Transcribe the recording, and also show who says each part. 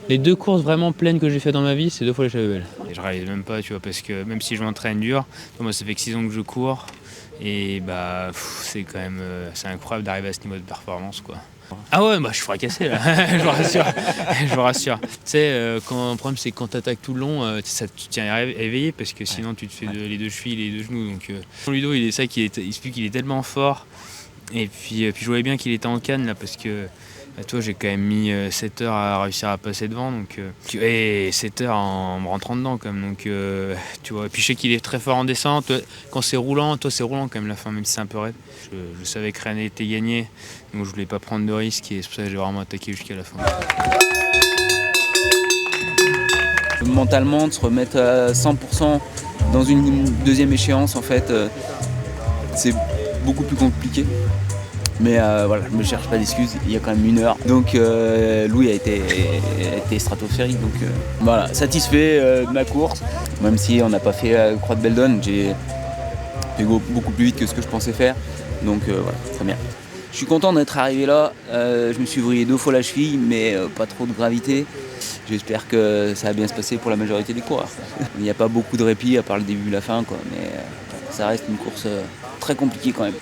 Speaker 1: Les 2 courses vraiment pleines que j'ai fait dans ma vie, c'est 2 fois les Chavelles. Et je réalise même pas, tu vois, parce que même si je m'entraîne dur, moi ça fait que 6 ans que je cours, et bah c'est quand même c'est incroyable d'arriver à ce niveau de performance, quoi. Ah ouais, bah je suis fracassé là, je vous rassure, je vous rassure. Tu sais, quand le problème c'est que quand t'attaques tout le long, tu tiens à éveiller parce que sinon tu te fais les 2 chevilles et les 2 genoux. Donc Ludo, il explique qu'il est tellement fort. Et puis je voyais bien qu'il était en canne là parce que toi j'ai quand même mis 7 heures à réussir à passer devant et 7 heures en me rentrant dedans quand même tu vois. Et puis je sais qu'il est très fort en descente. Quand c'est roulant, toi c'est roulant quand même la fin, même si c'est un peu raide. Je savais que Rennes était gagné, donc je voulais pas prendre de risques et c'est pour ça que j'ai vraiment attaqué jusqu'à la fin.
Speaker 2: Mentalement, de se remettre à 100% dans une deuxième échéance, en fait, c'est beaucoup plus compliqué. Mais voilà, je me cherche pas d'excuses, il y a quand même 1 heure. Donc Louis a été stratosphérique. Donc voilà, satisfait de ma course. Même si on n'a pas fait Croix de Beldon, j'ai fait beaucoup plus vite que ce que je pensais faire. Donc voilà, très bien. Je suis content d'être arrivé là. Je me suis vrillé 2 fois la cheville, mais pas trop de gravité. J'espère que ça va bien se passer pour la majorité des coureurs. Il n'y a pas beaucoup de répit à part le début et la fin, quoi. Mais ça reste une course très compliquée quand même.